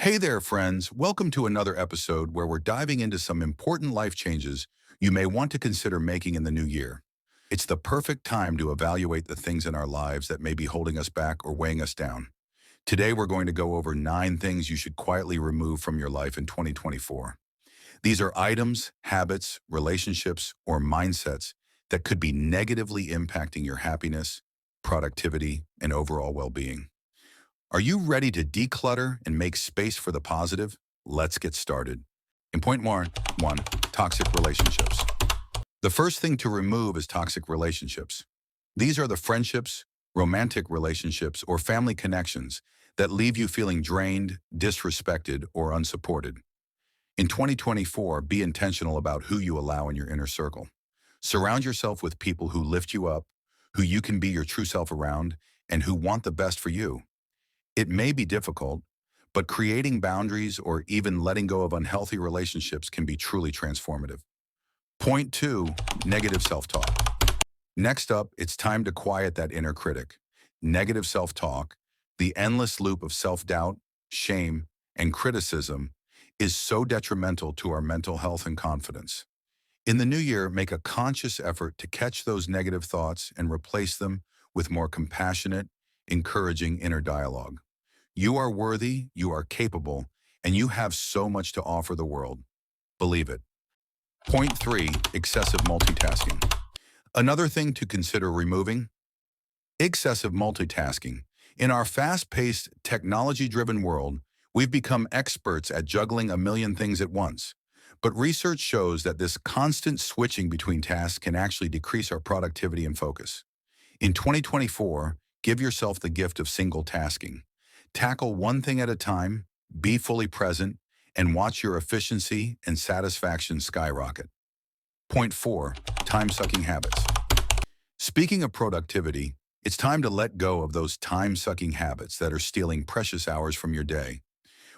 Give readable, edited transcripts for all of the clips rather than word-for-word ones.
Hey there, friends. Welcome to another episode where we're diving into some important life changes you may want to consider making in the new year. It's the perfect time to evaluate the things in our lives that may be holding us back or weighing us down. Today, we're going to go over 9 things you should quietly remove from your life in 2024. These are items, habits, relationships, or mindsets that could be negatively impacting your happiness, productivity, and overall well-being. Are you ready to declutter and make space for the positive? Let's get started. In point one, toxic relationships. The first thing to remove is toxic relationships. These are the friendships, romantic relationships, or family connections that leave you feeling drained, disrespected, or unsupported. In 2024, be intentional about who you allow in your inner circle. Surround yourself with people who lift you up, who you can be your true self around, and who want the best for you. It may be difficult, but creating boundaries or even letting go of unhealthy relationships can be truly transformative. Point 2, negative self-talk. Next up, it's time to quiet that inner critic. Negative self-talk, the endless loop of self-doubt, shame, and criticism, is so detrimental to our mental health and confidence. In the new year, make a conscious effort to catch those negative thoughts and replace them with more compassionate, encouraging inner dialogue. You are worthy, you are capable, and you have so much to offer the world. Believe it. Point 3, excessive multitasking. Another thing to consider removing: excessive multitasking. In our fast-paced, technology-driven world, we've become experts at juggling a million things at once. But research shows that this constant switching between tasks can actually decrease our productivity and focus. In 2024, give yourself the gift of single tasking. Tackle one thing at a time, be fully present, and watch your efficiency and satisfaction skyrocket. Point 4, time-sucking habits. Speaking of productivity, it's time to let go of those time-sucking habits that are stealing precious hours from your day.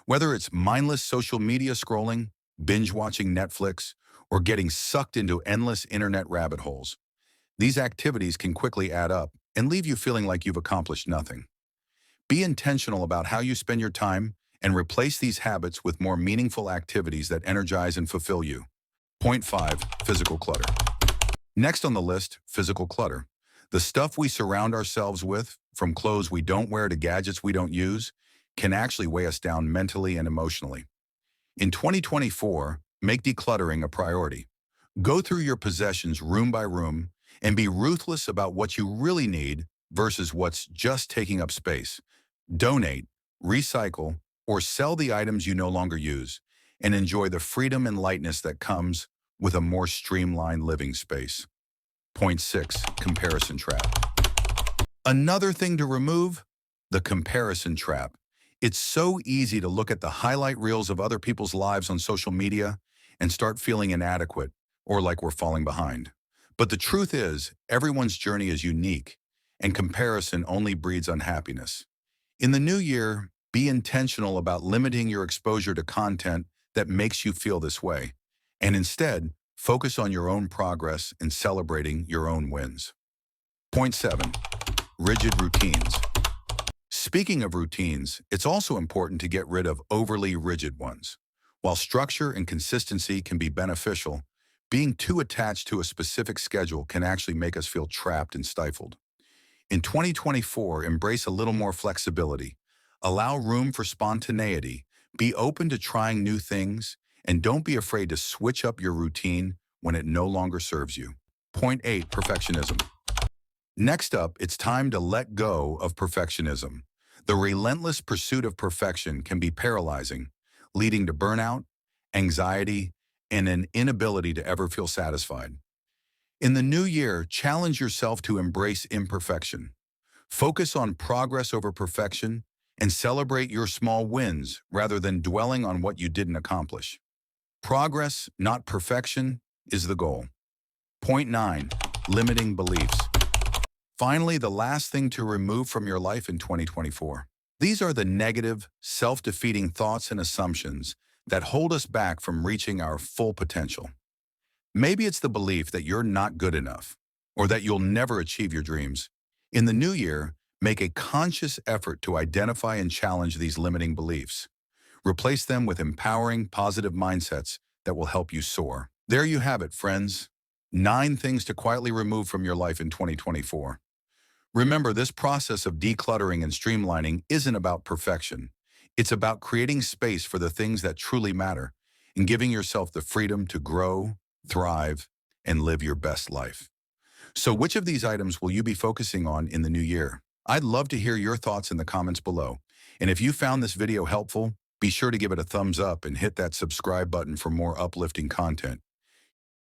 Whether it's mindless social media scrolling, binge-watching Netflix, or getting sucked into endless internet rabbit holes, these activities can quickly add up and leave you feeling like you've accomplished nothing. Be intentional about how you spend your time and replace these habits with more meaningful activities that energize and fulfill you. Point 5, physical clutter. Next on the list, physical clutter. The stuff we surround ourselves with, from clothes we don't wear to gadgets we don't use, can actually weigh us down mentally and emotionally. In 2024, make decluttering a priority. Go through your possessions room by room and be ruthless about what you really need versus what's just taking up space. Donate, recycle, or sell the items you no longer use, and enjoy the freedom and lightness that comes with a more streamlined living space. Point 6, comparison trap. Another thing to remove: the comparison trap. It's so easy to look at the highlight reels of other people's lives on social media and start feeling inadequate or like we're falling behind. But the truth is, everyone's journey is unique, and comparison only breeds unhappiness. In the new year, be intentional about limiting your exposure to content that makes you feel this way, and instead, focus on your own progress and celebrating your own wins. Point 7, rigid routines. Speaking of routines, it's also important to get rid of overly rigid ones. While structure and consistency can be beneficial, being too attached to a specific schedule can actually make us feel trapped and stifled. In 2024, embrace a little more flexibility. Allow room for spontaneity. Be open to trying new things, and don't be afraid to switch up your routine when it no longer serves you. Point 8, perfectionism. Next up, it's time to let go of perfectionism. The relentless pursuit of perfection can be paralyzing, leading to burnout, anxiety, and an inability to ever feel satisfied. In the new year, challenge yourself to embrace imperfection. Focus on progress over perfection and celebrate your small wins rather than dwelling on what you didn't accomplish. Progress, not perfection, is the goal. Point 9, limiting beliefs. Finally, the last thing to remove from your life in 2024. These are the negative, self-defeating thoughts and assumptions that hold us back from reaching our full potential. Maybe it's the belief that you're not good enough, or that you'll never achieve your dreams. In the new year, make a conscious effort to identify and challenge these limiting beliefs. Replace them with empowering, positive mindsets that will help you soar. There you have it, friends. 9 things to quietly remove from your life in 2024. Remember, this process of decluttering and streamlining isn't about perfection. It's about creating space for the things that truly matter and giving yourself the freedom to grow, thrive, and live your best life. So which of these items will you be focusing on in the new year? I'd love to hear your thoughts in the comments below. And if you found this video helpful, be sure to give it a thumbs up and hit that subscribe button for more uplifting content.